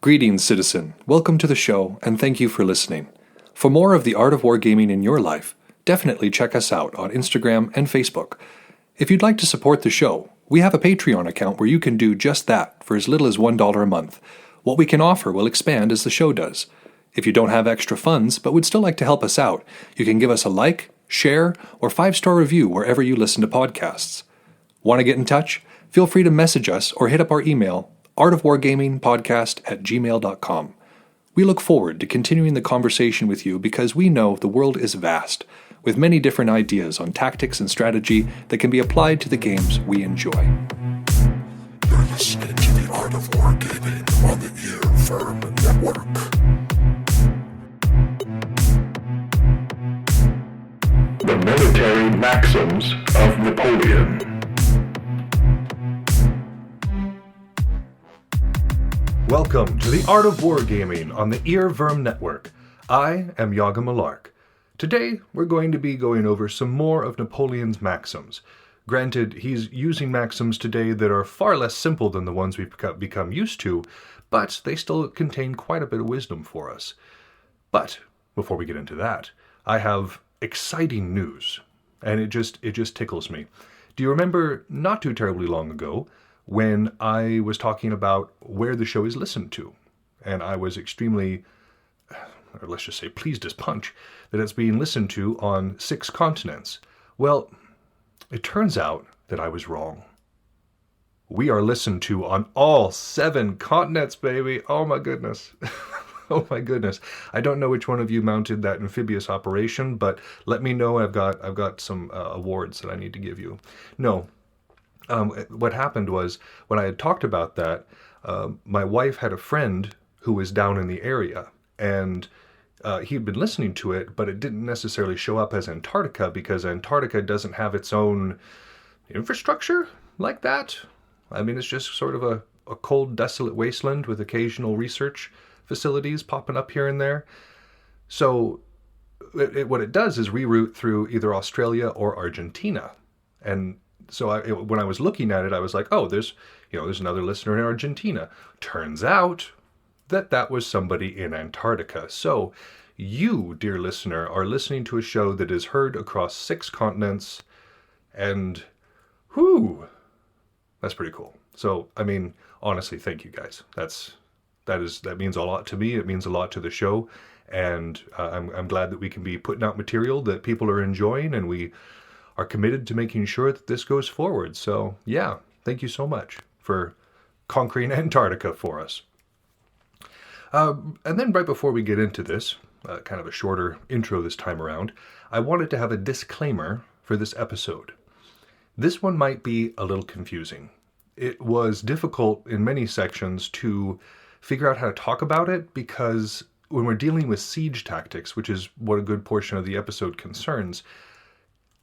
Greetings, citizen. Welcome to the show, and thank you for listening. For more of the art of wargaming in your life, definitely check us out on Instagram and Facebook. If you'd like to support the show, we have a Patreon account where you can do just that for as little as $1 a month. What we can offer will expand as the show does. If you don't have extra funds but would still like to help us out, you can give us a like, share, or 5-star review wherever you listen to podcasts. Want to get in touch? Feel free to message us or hit up our email, artofwargamingpodcast@gmail.com. We look forward to continuing the conversation with you because we know the world is vast, with many different ideas on tactics and strategy that can be applied to the games we enjoy. You're listening to the Art of Wargaming on the Earworm Network. The military maxims of Napoleon. Welcome to the Art of Wargaming on the Earworm Network. I am Yaga Malark. Today, we're going to be going over some more of Napoleon's maxims. Granted, he's using maxims today that are far less simple than the ones we've become used to, but they still contain quite a bit of wisdom for us. But, before we get into that, I have exciting news, and it just tickles me. Do you remember not too terribly long ago when I was talking about where the show is listened to? And I was extremely, or let's just say pleased as punch, that it's being listened to on 6 continents. Well, it turns out that I was wrong. We are listened to on all 7 continents, baby. Oh my goodness. Oh my goodness. I don't know which one of you mounted that amphibious operation, but let me know. I've got some awards that I need to give you. No. What happened was, when I had talked about that, my wife had a friend who was down in the area, and he'd been listening to it, but it didn't necessarily show up as Antarctica because Antarctica doesn't have its own infrastructure like that. I mean, it's just sort of a cold, desolate wasteland with occasional research facilities popping up here and there. So what it does is reroute through either Australia or Argentina. And so when I was looking at it, I was like, oh, there's another listener in Argentina. Turns out that was somebody in Antarctica. So you, dear listener, are listening to a show that is heard across 6 continents, and whew, that's pretty cool. So, I mean, honestly, thank you guys. That means a lot to me. It means a lot to the show, and I'm glad that we can be putting out material that people are enjoying, and we are committed to making sure that this goes forward. So, yeah, thank you so much for conquering Antarctica for us. And then right before we get into this, kind of a shorter intro this time around, I wanted to have a disclaimer for this episode. This one might be a little confusing. It was difficult in many sections to figure out how to talk about it because when we're dealing with siege tactics, which is what a good portion of the episode concerns,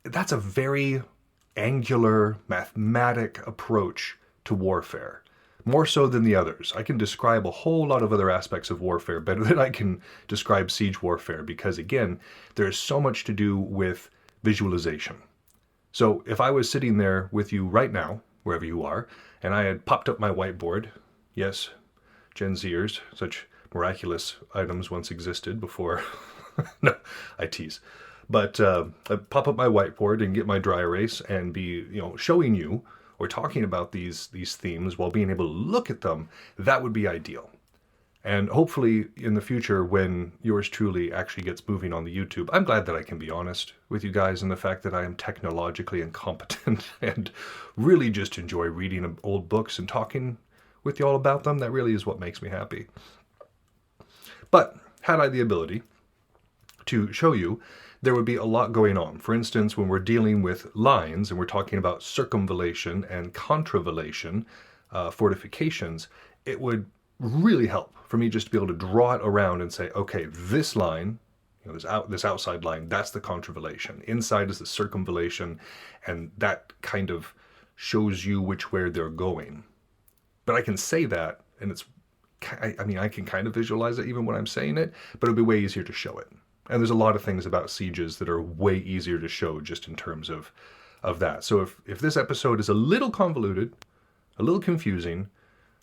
that's a very angular, mathematic approach to warfare. More so than the others. I can describe a whole lot of other aspects of warfare better than I can describe siege warfare because, again, there's so much to do with visualization. So if I was sitting there with you right now, wherever you are, and I had popped up my whiteboard, yes, Gen Zers, such miraculous items once existed before, no, I tease. But I'd pop up my whiteboard and get my dry erase and be, showing you or talking about these themes while being able to look at them. That would be ideal. And hopefully in the future, when yours truly actually gets moving on the YouTube, I'm glad that I can be honest with you guys in the fact that I am technologically incompetent and really just enjoy reading old books and talking with you all about them. That really is what makes me happy. But had I the ability to show you, there would be a lot going on. For instance, when we're dealing with lines and we're talking about circumvallation and contravallation fortifications, it would really help for me just to be able to draw it around and say, okay, this line, this outside line, that's the contravallation. Inside is the circumvallation, and that kind of shows you which way they're going. But I can say that, and I can kind of visualize it even when I'm saying it, but it'll be way easier to show it. And there's a lot of things about sieges that are way easier to show just in terms of that. So if this episode is a little convoluted, a little confusing,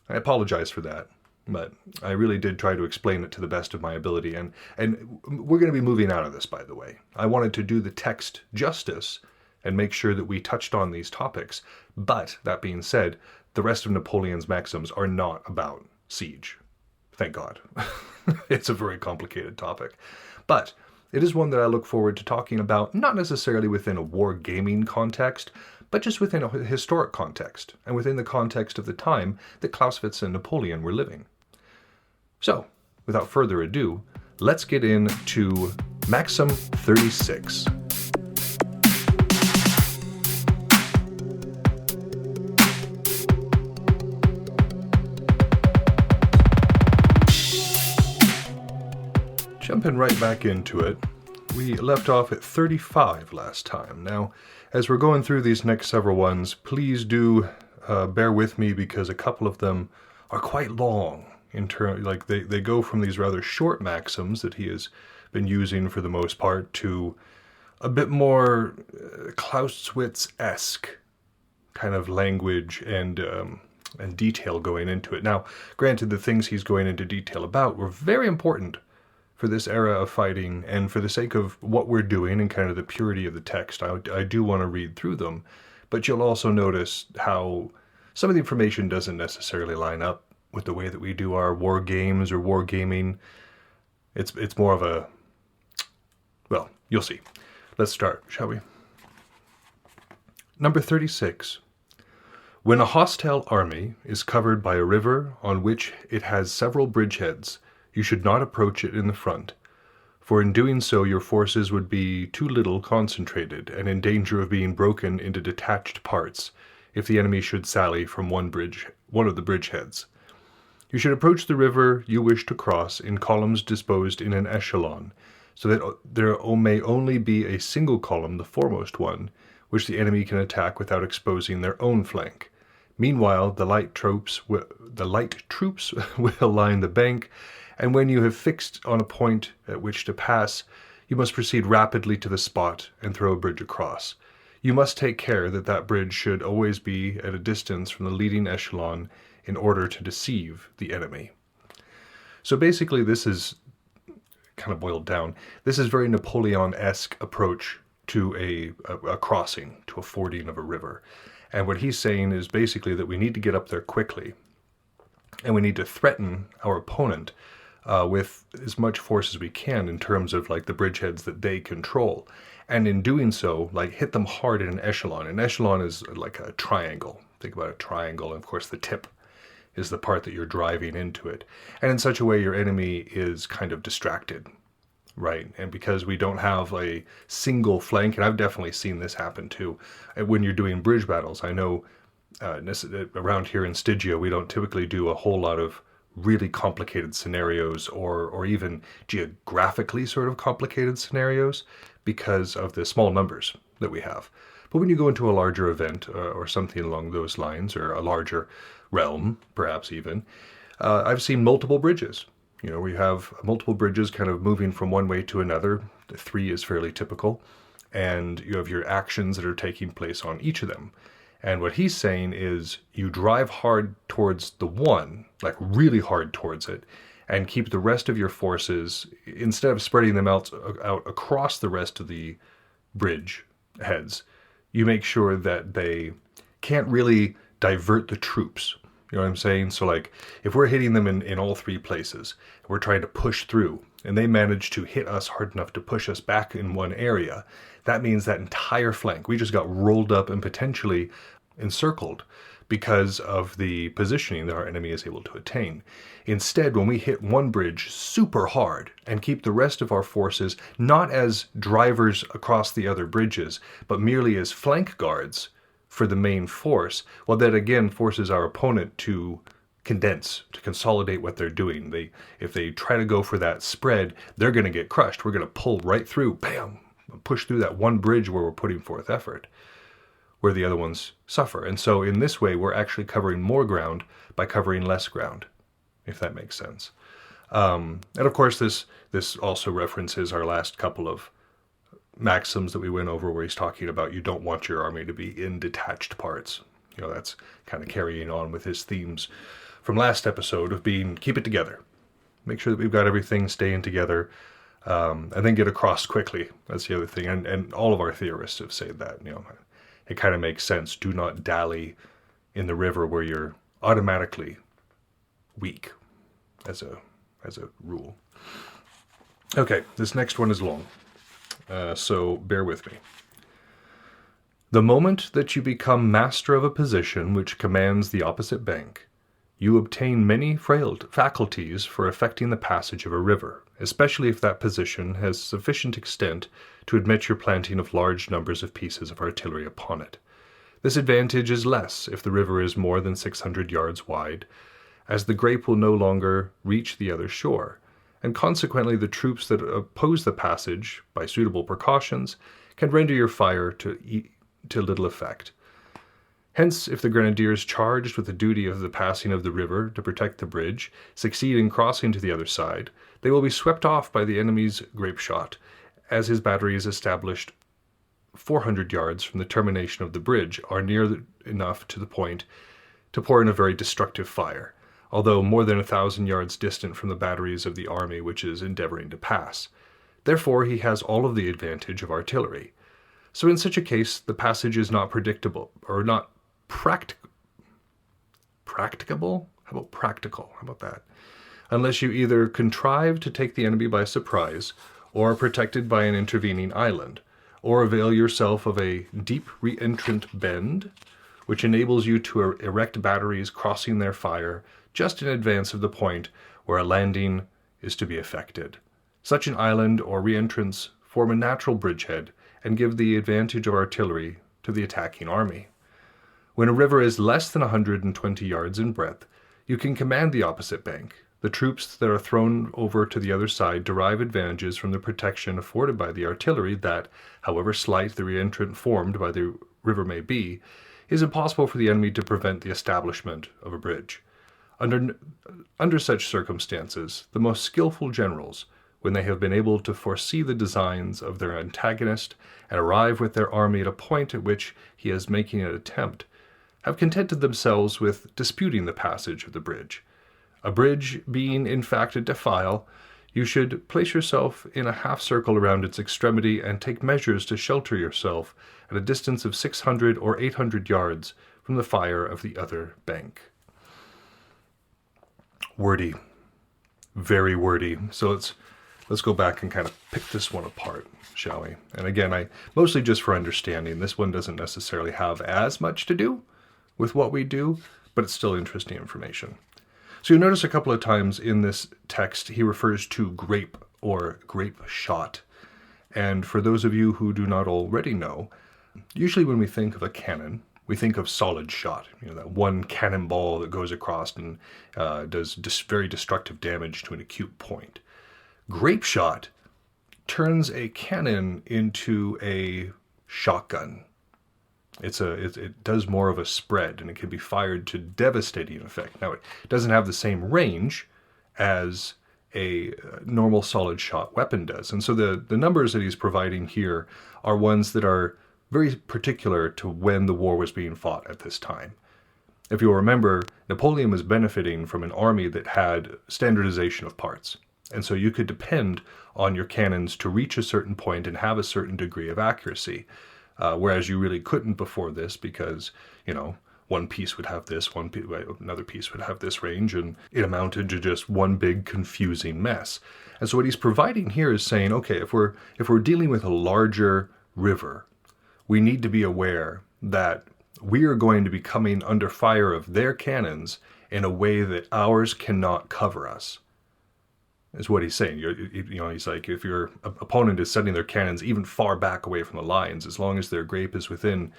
I apologize for that. But I really did try to explain it to the best of my ability. And we're going to be moving out of this, by the way. I wanted to do the text justice and make sure that we touched on these topics. But that being said, the rest of Napoleon's maxims are not about siege. Thank God. It's a very complicated topic. But it is one that I look forward to talking about, not necessarily within a wargaming context, but just within a historic context, and within the context of the time that Clausewitz and Napoleon were living. So, without further ado, let's get into Maxim 36. Jumping right back into it, we left off at 35 last time. Now, as we're going through these next several ones, please do bear with me because a couple of them are quite long. Like they go from these rather short maxims that he has been using for the most part to a bit more Clausewitz-esque kind of language and detail going into it. Now, granted, the things he's going into detail about were very important for this era of fighting, and for the sake of what we're doing and kind of the purity of the text, I do want to read through them. But you'll also notice how some of the information doesn't necessarily line up with the way that we do our war games or war gaming. It's more of a, well, you'll see. Let's start, shall we? Number 36. When a hostile army is covered by a river on which it has several bridgeheads, you should not approach it in the front, for in doing so your forces would be too little concentrated and in danger of being broken into detached parts if the enemy should sally from one of the bridgeheads. You should approach the river you wish to cross in columns disposed in an echelon, so that there may only be a single column, the foremost one, which the enemy can attack without exposing their own flank. Meanwhile, the light troops will line the bank, and when you have fixed on a point at which to pass, you must proceed rapidly to the spot and throw a bridge across. You must take care that that bridge should always be at a distance from the leading echelon in order to deceive the enemy. So basically this is kind of boiled down. This is very Napoleon-esque approach to a crossing, to a fording of a river. And what he's saying is basically that we need to get up there quickly, and we need to threaten our opponent with as much force as we can in terms of like the bridgeheads that they control. And in doing so, like hit them hard in an echelon. An echelon is like a triangle. Think about a triangle, and of course the tip is the part that you're driving into it. And in such a way your enemy is kind of distracted, right? And because we don't have a single flank, and I've definitely seen this happen too, when you're doing bridge battles. I know around here in Stygia, we don't typically do a whole lot of really complicated scenarios or even geographically sort of complicated scenarios because of the small numbers that we have. But when you go into a larger event or something along those lines, or a larger realm, perhaps even, I've seen multiple bridges. You know, we have multiple bridges kind of moving from one way to another. The 3 is fairly typical. And you have your actions that are taking place on each of them. And what he's saying is you drive hard towards the one, like really hard towards it, and keep the rest of your forces, instead of spreading them out across the rest of the bridge heads, you make sure that they can't really divert the troops. You know what I'm saying? So like if we're hitting them in all 3 places, we're trying to push through, and they manage to hit us hard enough to push us back in one area, that means that entire flank, we just got rolled up and potentially encircled because of the positioning that our enemy is able to attain. Instead, when we hit one bridge super hard and keep the rest of our forces not as drivers across the other bridges, but merely as flank guards for the main force, well, that again forces our opponent to condense, to consolidate what they're doing. If they try to go for that spread, they're going to get crushed. We're going to pull right through, bam, push through that one bridge where we're putting forth effort, where the other ones suffer. And so in this way, we're actually covering more ground by covering less ground, if that makes sense. And of course, this also references our last couple of maxims that we went over, where he's talking about you don't want your army to be in detached parts. You know, that's kind of carrying on with his themes from last episode of being keep it together. Make sure that we've got everything staying together, and then get across quickly. That's the other thing. And all of our theorists have said that, it kind of makes sense. Do not dally in the river where you're automatically weak, as a rule. Okay, this next one is long, so bear with me. The moment that you become master of a position which commands the opposite bank, you obtain many faculties for effecting the passage of a river, especially if that position has sufficient extent to admit your planting of large numbers of pieces of artillery upon it. This advantage is less if the river is more than 600 yards wide, as the grape will no longer reach the other shore, and consequently the troops that oppose the passage, by suitable precautions, can render your fire to little effect. Hence, if the grenadiers charged with the duty of the passing of the river to protect the bridge succeed in crossing to the other side, they will be swept off by the enemy's grape shot, as his batteries established 400 yards from the termination of the bridge are near enough to the point to pour in a very destructive fire, although more than 1,000 yards distant from the batteries of the army which is endeavoring to pass. Therefore he has all of the advantage of artillery. So in such a case, the passage is not predictable, or not practicable? How about practical? How about that? Unless you either contrive to take the enemy by surprise, or are protected by an intervening island, or avail yourself of a deep re-entrant bend, which enables you to erect batteries crossing their fire just in advance of the point where a landing is to be effected. Such an island or re-entrance form a natural bridgehead and give the advantage of artillery to the attacking army. When a river is less than 120 yards in breadth, you can command the opposite bank. The troops that are thrown over to the other side derive advantages from the protection afforded by the artillery that, however slight the re-entrant formed by the river may be, is impossible for the enemy to prevent the establishment of a bridge. Under such circumstances, the most skillful generals, when they have been able to foresee the designs of their antagonist and arrive with their army at a point at which he is making an attempt, have contented themselves with disputing the passage of the bridge. A bridge being in fact a defile, you should place yourself in a half circle around its extremity and take measures to shelter yourself at a distance of 600 or 800 yards from the fire of the other bank. Wordy. Very wordy. So let's go back and kind of pick this one apart, shall we? And again, mostly just for understanding, this one doesn't necessarily have as much to do with what we do, but it's still interesting information. So you'll notice a couple of times in this text, he refers to grape or grape shot. And for those of you who do not already know, usually when we think of a cannon, we think of solid shot, that one cannonball that goes across and does very destructive damage to an acute point. Grape shot turns a cannon into a shotgun. It does more of a spread, and it can be fired to devastating effect. Now, it doesn't have the same range as a normal solid shot weapon does. And so the numbers that he's providing here are ones that are very particular to when the war was being fought at this time. If you'll remember, Napoleon was benefiting from an army that had standardization of parts. And so you could depend on your cannons to reach a certain point and have a certain degree of accuracy. Whereas you really couldn't before this because, one piece would have this, another piece would have this range, and it amounted to just one big confusing mess. And so what he's providing here is saying, okay, if we're dealing with a larger river, we need to be aware that we are going to be coming under fire of their cannons in a way that ours cannot cover us. Is what he's saying. He's like, if your opponent is setting their cannons even far back away from the lines, as long as their grape is within,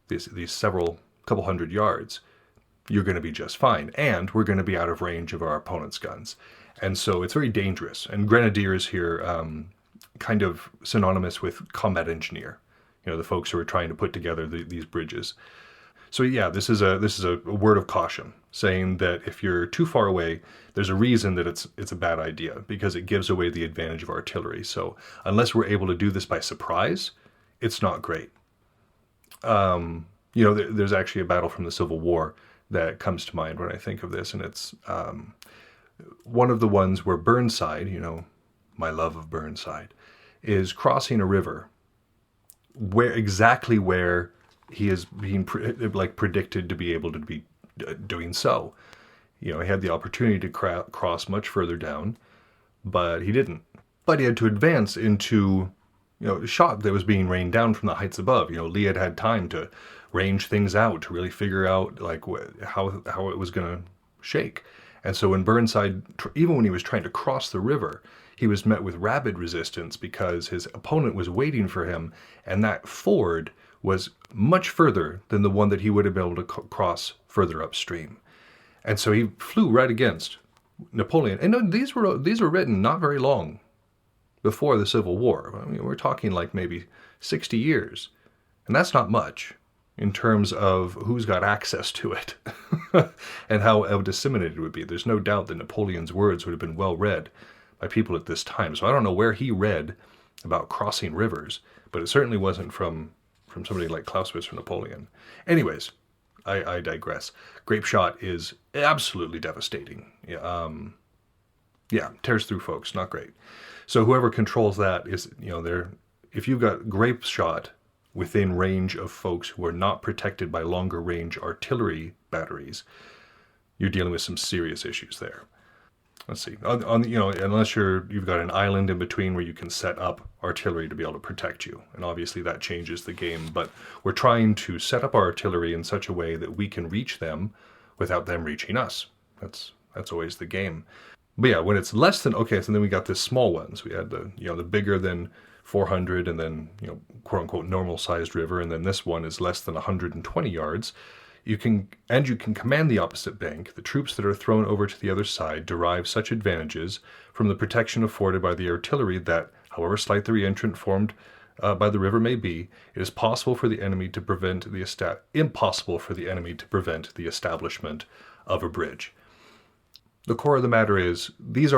these couple hundred yards, you're going to be just fine. And we're going to be out of range of our opponent's guns. And so it's very dangerous. And grenadiers here, kind of synonymous with combat engineer, the folks who are trying to put together these bridges. So yeah, this is a word of caution, saying that if you're too far away, there's a reason that it's a bad idea, because it gives away the advantage of artillery. So unless we're able to do this by surprise, it's not great. There's actually a battle from the Civil War that comes to mind when I think of this, and it's one of the ones where Burnside, my love of Burnside, is crossing a river where he is being predicted to be able to be doing so. He had the opportunity to cross much further down, but he didn't. But he had to advance into a shot that was being rained down from the heights above. Lee had time to range things out, to really figure out how it was going to shake. And so when Burnside, even when he was trying to cross the river, he was met with rabid resistance because his opponent was waiting for him, and that ford was much further than the one that he would have been able to cross further upstream. And so he flew right against Napoleon. And these were written not very long before the Civil War. I mean, we're talking like maybe 60 years. And that's not much in terms of who's got access to it and how disseminated it would be. There's no doubt that Napoleon's words would have been well read by people at this time. So I don't know where he read about crossing rivers, but it certainly wasn't from somebody like Clausewitz or Napoleon. Anyways, I digress. Grape shot is absolutely devastating. Tears through folks, not great. So whoever controls that is, if you've got grape shot within range of folks who are not protected by longer range artillery batteries, you're dealing with some serious issues there. Let's see. Unless you've got an island in between where you can set up artillery to be able to protect you, and obviously that changes the game. But we're trying to set up our artillery in such a way that we can reach them without them reaching us. That's always the game. But yeah, when it's less than, so then we got this small ones. We had the bigger than 400, and then quote unquote normal sized river, and then this one is less than 120 yards. You can command the opposite bank. The troops that are thrown over to the other side derive such advantages from the protection afforded by the artillery that, however slight the reentrant formed by the river may be, it is impossible for the enemy to prevent the establishment of a bridge. The core of the matter is these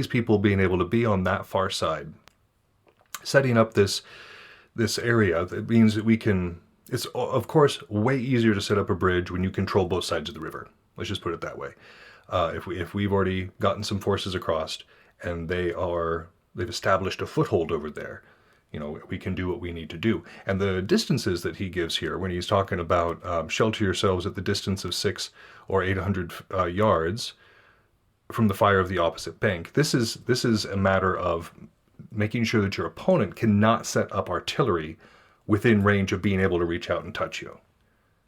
people being able to be on that far side, setting up this area. That means that we can. It's, of course, way easier to set up a bridge when you control both sides of the river. Let's just put it that way. If we've already gotten some forces across and they've established a foothold over there, we can do what we need to do. And the distances that he gives here, when he's talking about shelter yourselves at the distance of 600 or 800 yards from the fire of the opposite bank, this is a matter of making sure that your opponent cannot set up artillery within range of being able to reach out and touch you.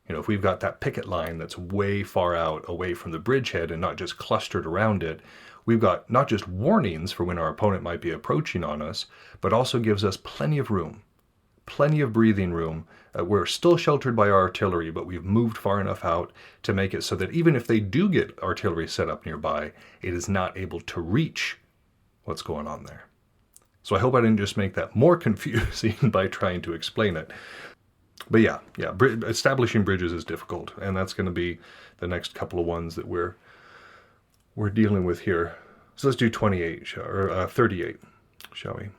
If we've got that picket line that's way far out away from the bridgehead and not just clustered around it, we've got not just warnings for when our opponent might be approaching on us, but also gives us plenty of room, plenty of breathing room. We're still sheltered by our artillery, but we've moved far enough out to make it so that even if they do get artillery set up nearby, it is not able to reach what's going on there. So I hope I didn't just make that more confusing by trying to explain it. But establishing bridges is difficult, and that's going to be the next couple of ones that we're dealing with here. So let's do 38, shall we?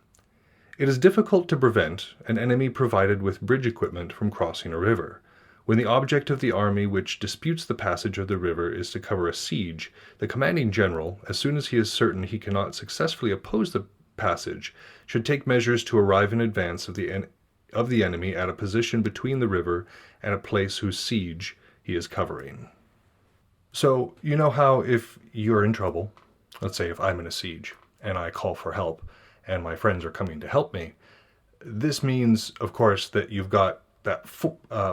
It is difficult to prevent an enemy provided with bridge equipment from crossing a river. When the object of the army which disputes the passage of the river is to cover a siege, the commanding general, as soon as he is certain he cannot successfully oppose the passage, should take measures to arrive in advance of the enemy at a position between the river and a place whose siege he is covering. So, you know how if you're in trouble, let's say if I'm in a siege and I call for help and my friends are coming to help me, this means, of course, that you've got that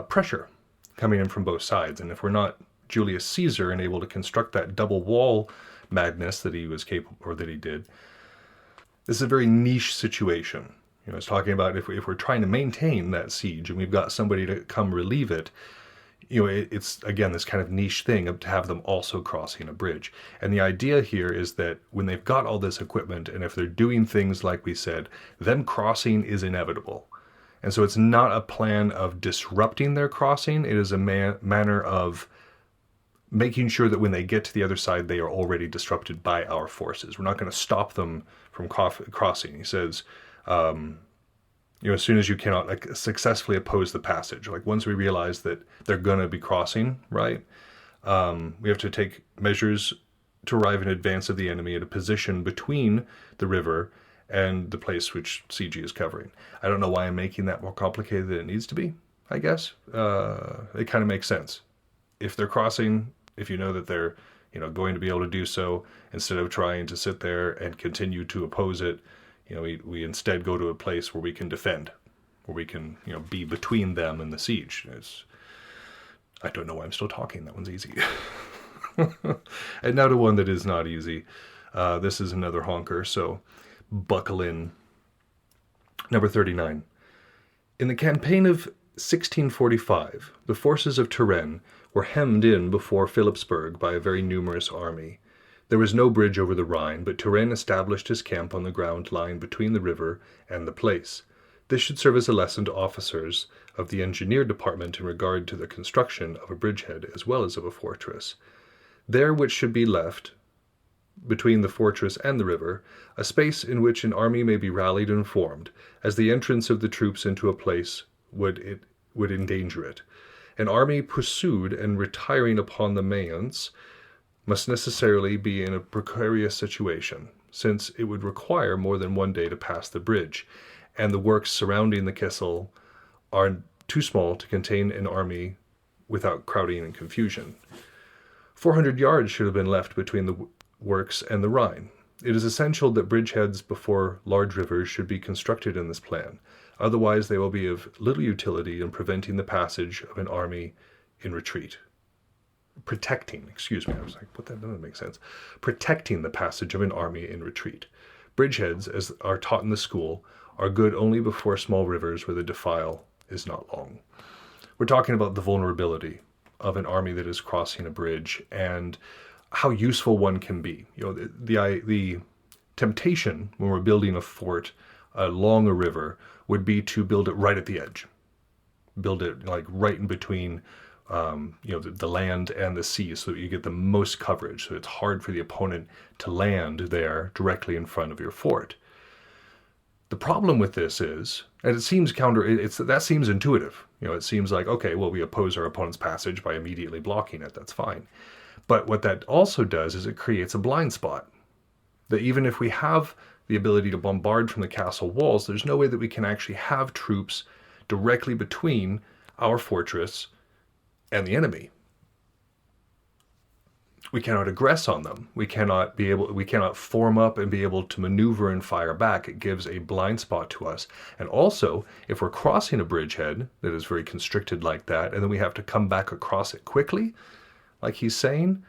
pressure coming in from both sides. And if we're not Julius Caesar and able to construct that double wall madness that he was capable, or that he did, this is a very niche situation. It's talking about if we're trying to maintain that siege and we've got somebody to come relieve it, it's, again, this kind of niche thing of to have them also crossing a bridge. And the idea here is that when they've got all this equipment and if they're doing things like we said, them crossing is inevitable. And so it's not a plan of disrupting their crossing. It is a manner of making sure that when they get to the other side, they are already disrupted by our forces. We're not going to stop them from crossing. He says, as soon as you cannot successfully oppose the passage, once we realize that they're going to be crossing, right? We have to take measures to arrive in advance of the enemy at a position between the river and the place which CG is covering. I don't know why I'm making that more complicated than it needs to be, I guess. It kind of makes sense. If they're crossing, if you know that they're going to be able to do so, instead of trying to sit there and continue to oppose it, we instead go to a place where we can defend, where we can be between them and the siege. I don't know why I'm still talking. That one's easy. And now to one that is not easy. This is another honker, so buckle in. Number 39. In the campaign of 1645, the forces of Turenne were hemmed in before Philipsburg by a very numerous army. There was no bridge over the Rhine, but Turenne established his camp on the ground lying between the river and the place. This should serve as a lesson to officers of the engineer department in regard to the construction of a bridgehead as well as of a fortress. There which should be left, between the fortress and the river, a space in which an army may be rallied and formed, as the entrance of the troops into a place would endanger it. An army pursued and retiring upon the Mayence must necessarily be in a precarious situation, since it would require more than one day to pass the bridge, and the works surrounding the Kessel are too small to contain an army without crowding and confusion. 400 yards should have been left between the works and the Rhine. It is essential that bridgeheads before large rivers should be constructed in this plan. Otherwise, they will be of little utility in preventing the passage of an army in retreat. Protecting the passage of an army in retreat. Bridgeheads, as are taught in the school, are good only before small rivers where the defile is not long. We're talking about the vulnerability of an army that is crossing a bridge and how useful one can be. The temptation when we're building a fort along a river would be to build it right at the edge. Build it like right in between the land and the sea so that you get the most coverage. So it's hard for the opponent to land there directly in front of your fort. The problem with this is, and it seems that seems intuitive. It seems like, okay, well, we oppose our opponent's passage by immediately blocking it. That's fine. But what that also does is it creates a blind spot. That even if we have the ability to bombard from the castle walls, there's no way that we can actually have troops directly between our fortress and the enemy. We cannot aggress on them. We cannot form up and be able to maneuver and fire back. It gives a blind spot to us. And also, if we're crossing a bridgehead that is very constricted like that, and then we have to come back across it quickly, like he's saying,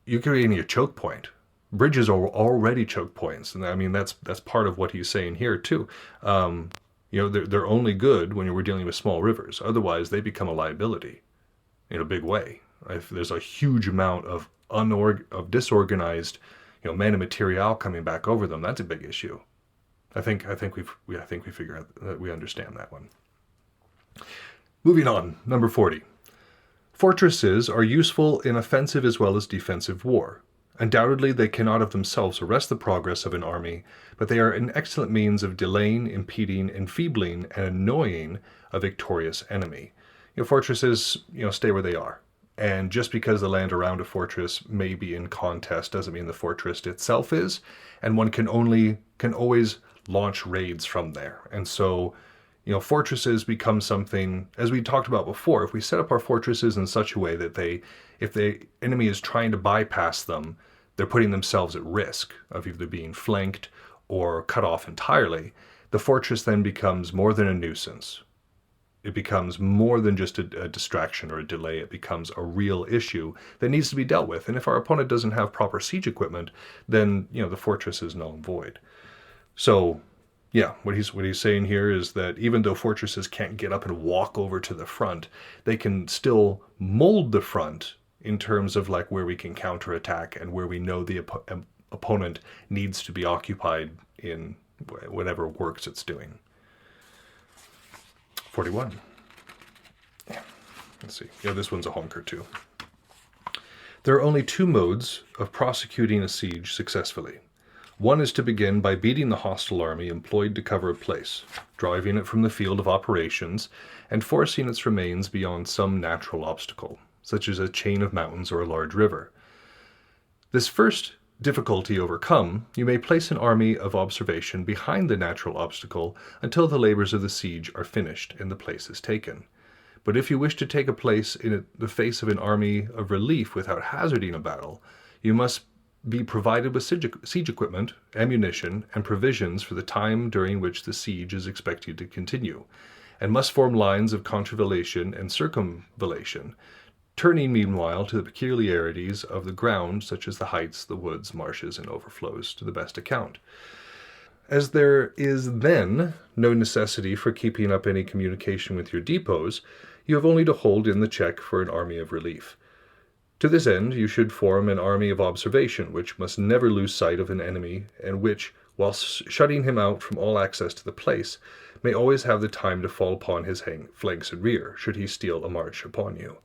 you're creating a choke point. Bridges are already choke points, and I mean that's part of what he's saying here too. They're only good when we're dealing with small rivers. Otherwise, they become a liability in a big way. If there's a huge amount of disorganized, men and material coming back over them, that's a big issue. I think we figure out that we understand that one. Moving on, number 40. Fortresses are useful in offensive as well as defensive war. Undoubtedly, they cannot of themselves arrest the progress of an army, but they are an excellent means of delaying, impeding, enfeebling, and annoying a victorious enemy. Fortresses, stay where they are. And just because the land around a fortress may be in contest doesn't mean the fortress itself is. And one can always launch raids from there. And so, fortresses become something, as we talked about before, if we set up our fortresses in such a way that if the enemy is trying to bypass them, they're putting themselves at risk of either being flanked or cut off entirely, the fortress then becomes more than a nuisance. It becomes more than just a distraction or a delay. It becomes a real issue that needs to be dealt with. And if our opponent doesn't have proper siege equipment, then the fortress is null and void. So, yeah, what he's saying here is that even though fortresses can't get up and walk over to the front, they can still mold the front in terms of like where we can counterattack and where we know the opponent needs to be occupied in whatever works it's doing. 41. Yeah, let's see. Yeah, this one's a honker too. There are only two modes of prosecuting a siege successfully. One is to begin by beating the hostile army employed to cover a place, driving it from the field of operations, and forcing its remains beyond some natural obstacle. such as a chain of mountains or a large river. This first difficulty overcome, you may place an army of observation behind the natural obstacle until the labors of the siege are finished and the place is taken. But if you wish to take a place in the face of an army of relief without hazarding a battle, you must be provided with siege equipment, ammunition, and provisions for the time during which the siege is expected to continue, and must form lines of contravallation and circumvallation, turning meanwhile to the peculiarities of the ground, such as the heights, the woods, marshes, and overflows, to the best account. As there is then no necessity for keeping up any communication with your depots, you have only to hold in the check for an army of relief. To this end, you should form an army of observation, which must never lose sight of an enemy, and which, whilst shutting him out from all access to the place, may always have the time to fall upon his flanks and rear, should he steal a march upon you.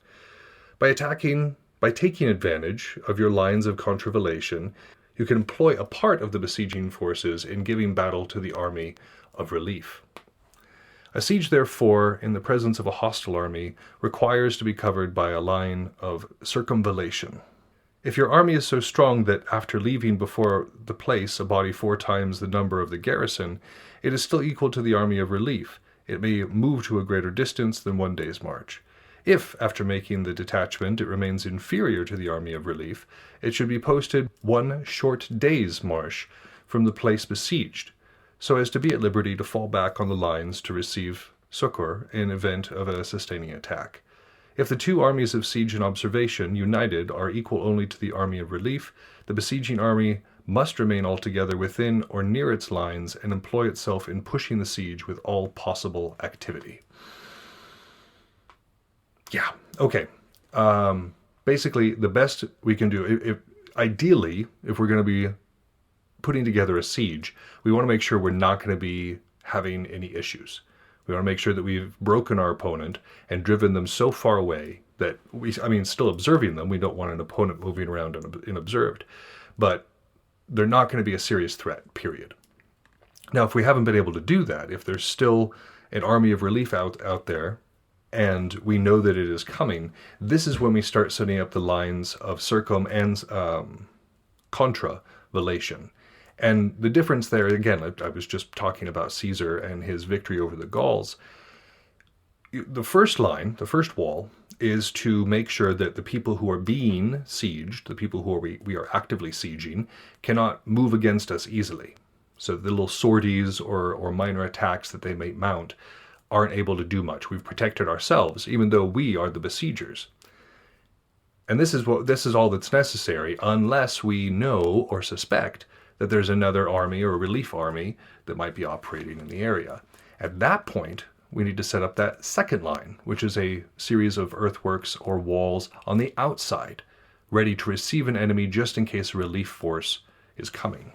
By taking advantage of your lines of contravallation, you can employ a part of the besieging forces in giving battle to the army of relief. A siege, therefore, in the presence of a hostile army, requires to be covered by a line of circumvallation. If your army is so strong that after leaving before the place a body 4 times the number of the garrison, it is still equal to the army of relief, it may move to a greater distance than 1 day's march. If, after making the detachment, it remains inferior to the army of relief, it should be posted 1 short day's march from the place besieged, so as to be at liberty to fall back on the lines to receive succor in event of a sustaining attack. If the 2 armies of siege and observation united are equal only to the army of relief, the besieging army must remain altogether within or near its lines and employ itself in pushing the siege with all possible activity. Yeah, okay. Basically, the best we can do, ideally, if we're going to be putting together a siege, we want to make sure we're not going to be having any issues. We want to make sure that we've broken our opponent and driven them so far away that still observing them, we don't want an opponent moving around unobserved, but they're not going to be a serious threat, period. Now, if we haven't been able to do that, if there's still an army of relief out there, and we know that it is coming, this is when we start setting up the lines of circum and contravallation. And the difference there, again, I was just talking about Caesar and his victory over the Gauls. The first line, the first wall, is to make sure that the people who are being sieged, the people who we are actively sieging, cannot move against us easily. So the little sorties or minor attacks that they may mount aren't able to do much. We've protected ourselves, even though we are the besiegers. And this is all that's necessary, unless we know or suspect that there's another army or a relief army that might be operating in the area. At that point, we need to set up that second line, which is a series of earthworks or walls on the outside, ready to receive an enemy just in case a relief force is coming.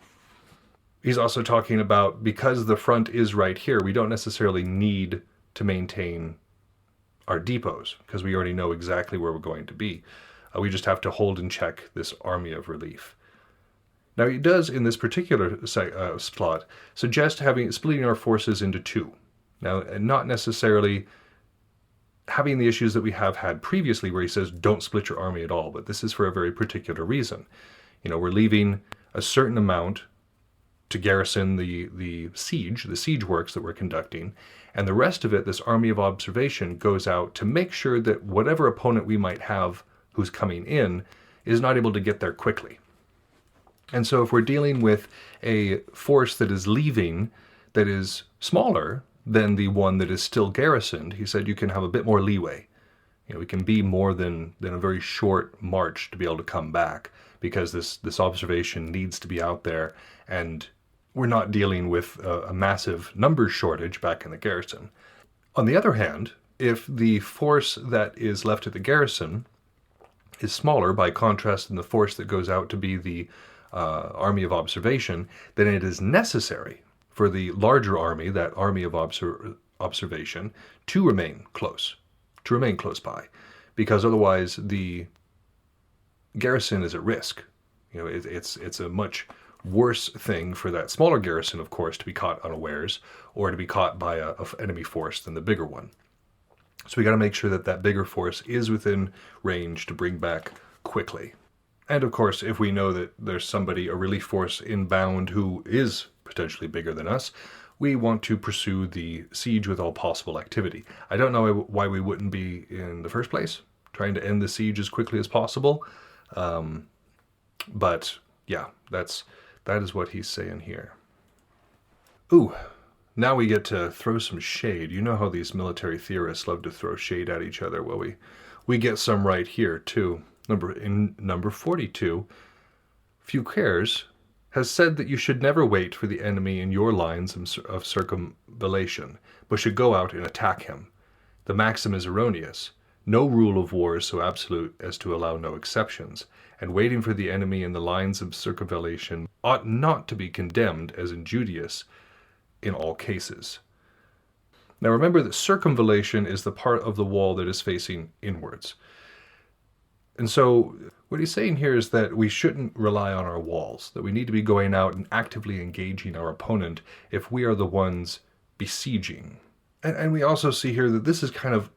He's also talking about, because the front is right here, we don't necessarily need to maintain our depots, because we already know exactly where we're going to be. We just have to hold in check this army of relief. Now, he does, in this particular slot, suggest splitting our forces into 2. Now, not necessarily having the issues that we have had previously, where he says, don't split your army at all, but this is for a very particular reason. We're leaving a certain amount to garrison the siege works that we're conducting, and the rest of it, this army of observation, goes out to make sure that whatever opponent we might have who's coming in is not able to get there quickly. And so if we're dealing with a force that is leaving that is smaller than the one that is still garrisoned, he said you can have a bit more leeway. We can be more than a very short march to be able to come back, because this observation needs to be out there, and we're not dealing with a massive numbers shortage back in the garrison. On the other hand, if the force that is left at the garrison is smaller by contrast than the force that goes out to be the army of observation, then it is necessary for the larger army, that army of observation, to remain close by, because otherwise the garrison is at risk. It's a much worse thing for that smaller garrison, of course, to be caught unawares or to be caught by an enemy force than the bigger one. So we got to make sure that that bigger force is within range to bring back quickly. And of course, if we know that there's somebody, a relief force inbound who is potentially bigger than us, we want to pursue the siege with all possible activity. I don't know why we wouldn't be in the first place, trying to end the siege as quickly as possible. But yeah, that is what he's saying here. Ooh, now we get to throw some shade. You know how these military theorists love to throw shade at each other. Well, we get some right here too. In number 42, Fouqueres has said that you should never wait for the enemy in your lines of circumvallation, but should go out and attack him. The maxim is erroneous. No rule of war is so absolute as to allow no exceptions, and waiting for the enemy in the lines of circumvallation ought not to be condemned as injurious in all cases. Now remember that circumvallation is the part of the wall that is facing inwards. And so what he's saying here is that we shouldn't rely on our walls, that we need to be going out and actively engaging our opponent if we are the ones besieging. And we also see here that this is kind of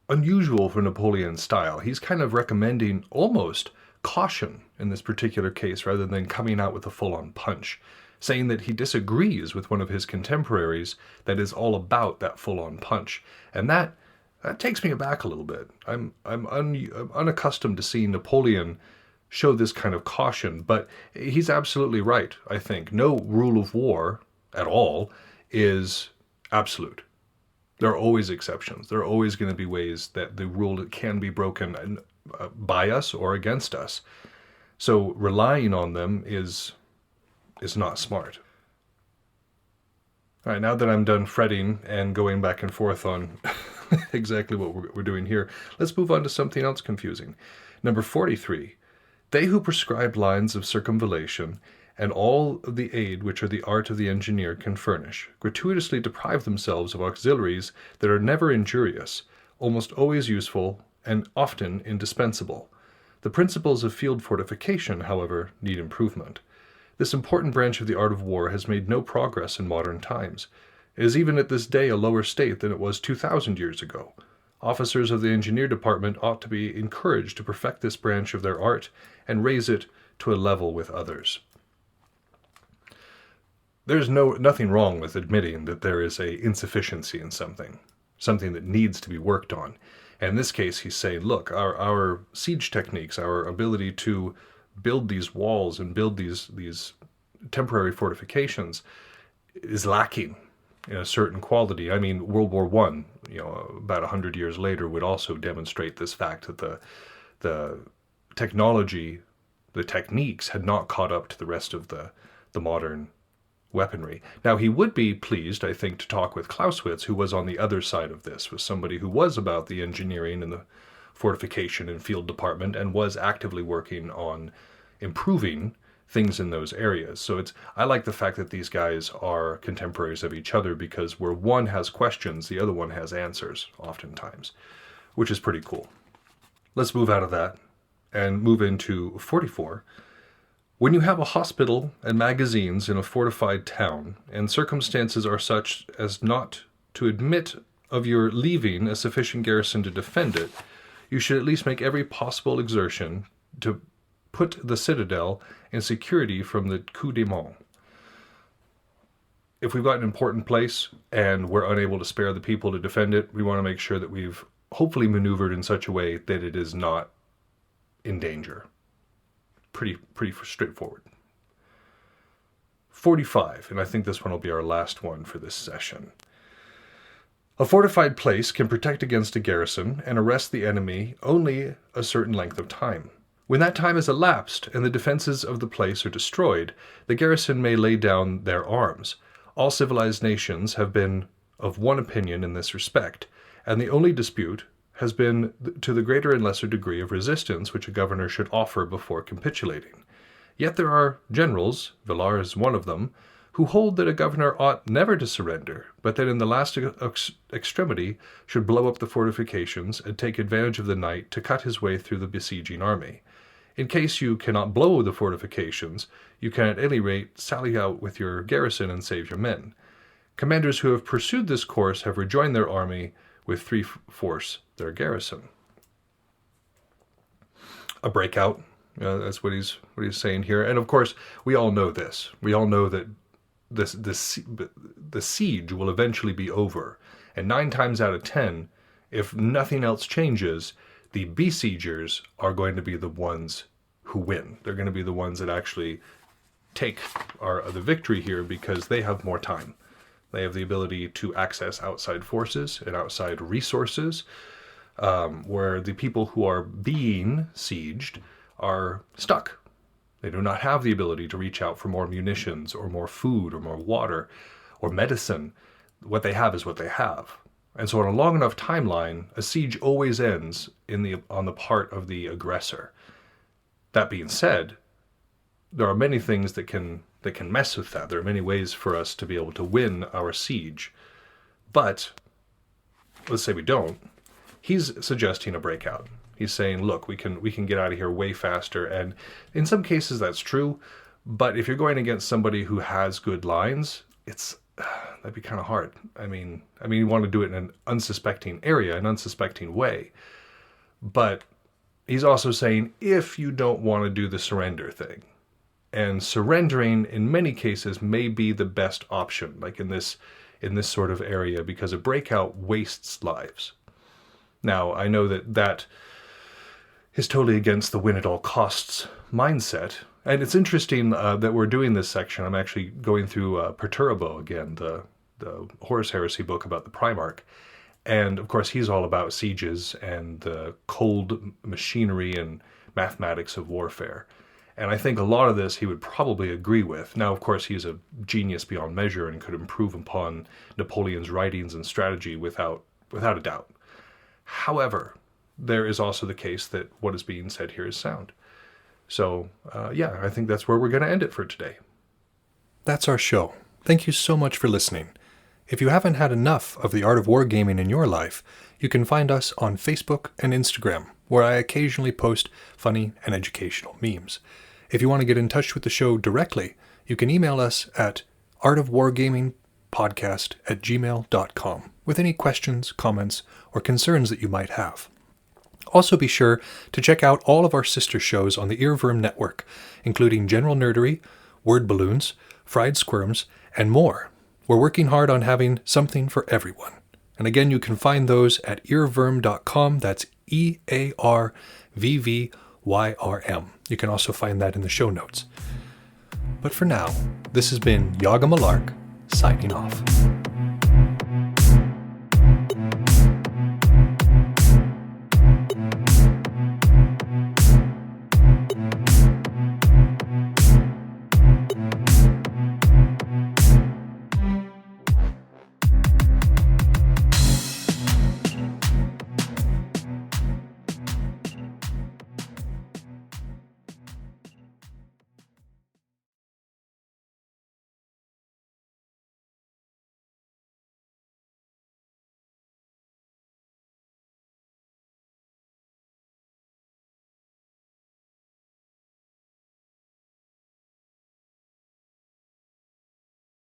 unusual for Napoleon's style. He's kind of recommending almost caution in this particular case rather than coming out with a full-on punch, saying that he disagrees with one of his contemporaries that is all about that full-on punch. And that takes me aback a little bit. I'm unaccustomed to seeing Napoleon show this kind of caution, but he's absolutely right, I think. No rule of war at all is absolute. There are always exceptions. There are always going to be ways that the rule can be broken by us or against us. So relying on them is not smart. All right, now that I'm done fretting and going back and forth on exactly what we're doing here, let's move on to something else confusing. Number 43, they who prescribe lines of circumvallation and all of the aid which are the art of the engineer can furnish, gratuitously deprive themselves of auxiliaries that are never injurious, almost always useful, and often indispensable. The principles of field fortification, however, need improvement. This important branch of the art of war has made no progress in modern times. It is even at this day a lower state than it was 2,000 years ago. Officers of the engineer department ought to be encouraged to perfect this branch of their art and raise it to a level with others. There's nothing wrong with admitting that there is a insufficiency in something that needs to be worked on. And in this case, he's saying, look, our siege techniques, our ability to build these walls and build these temporary fortifications is lacking in a certain quality. I mean, World War I, about 100 years later, would also demonstrate this fact that the technology, the techniques had not caught up to the rest of the modern weaponry. Now, he would be pleased, I think, to talk with Clausewitz, who was on the other side of this, was somebody who was about the engineering and the fortification and field department and was actively working on improving things in those areas. So I like the fact that these guys are contemporaries of each other, because where one has questions, the other one has answers, oftentimes, which is pretty cool. Let's move out of that and move into 44. When you have a hospital and magazines in a fortified town, and circumstances are such as not to admit of your leaving a sufficient garrison to defend it, you should at least make every possible exertion to put the citadel in security from the coup de main. If we've got an important place and we're unable to spare the people to defend it, we want to make sure that we've hopefully maneuvered in such a way that it is not in danger. Pretty straightforward. 45, and I think this one will be our last one for this session. A fortified place can protect against a garrison and arrest the enemy only a certain length of time. When that time has elapsed and the defenses of the place are destroyed, the garrison may lay down their arms. All civilized nations have been of one opinion in this respect, and the only dispute has been to the greater and lesser degree of resistance which a governor should offer before capitulating. Yet there are generals, Villars is one of them, who hold that a governor ought never to surrender, but that in the last extremity should blow up the fortifications and take advantage of the night to cut his way through the besieging army. In case you cannot blow the fortifications, you can at any rate sally out with your garrison and save your men. Commanders who have pursued this course have rejoined their army with three-fourths their garrison. A breakout, that's what he's saying here. And of course, we all know this. We all know that the siege will eventually be over. And 9 times out of 10, if nothing else changes, the besiegers are going to be the ones who win. They're going to be the ones that actually take the victory here because they have more time. They have the ability to access outside forces and outside resources, where the people who are being sieged are stuck. They do not have the ability to reach out for more munitions or more food or more water or medicine. What they have is what they have. And so on a long enough timeline, a siege always ends on the part of the aggressor. That being said, there are many things that can mess with that. There are many ways for us to be able to win our siege. But let's say we don't. He's suggesting a breakout. He's saying, look, we can get out of here way faster. And in some cases that's true, but if you're going against somebody who has good lines, that'd be kind of hard. I mean you want to do it in an unsuspecting area, an unsuspecting way. But he's also saying, if you don't want to do the surrender thing, and surrendering in many cases may be the best option, like in this sort of area, because a breakout wastes lives. Now, I know that is totally against the win at all costs mindset. And it's interesting that we're doing this section. I'm actually going through Perturbo again, the Horus Heresy book about the Primarch. And of course, he's all about sieges and the cold machinery and mathematics of warfare. And I think a lot of this he would probably agree with. Now, of course, he's a genius beyond measure and could improve upon Napoleon's writings and strategy without a doubt. However, there is also the case that what is being said here is sound. So, I think that's where we're going to end it for today. That's our show. Thank you so much for listening. If you haven't had enough of the art of wargaming in your life, you can find us on Facebook and Instagram, where I occasionally post funny and educational memes. If you want to get in touch with the show directly, you can email us at artofwargamingpodcast@gmail.com with any questions, comments, or concerns that you might have. Also be sure to check out all of our sister shows on the Earworm Network, including General Nerdery, Word Balloons, Fried Squirms, and more. We're working hard on having something for everyone. And again, you can find those at earworm.com. That's EARVVYRM. You can also find that in the show notes. But for now, this has been Yaga Malark, signing off.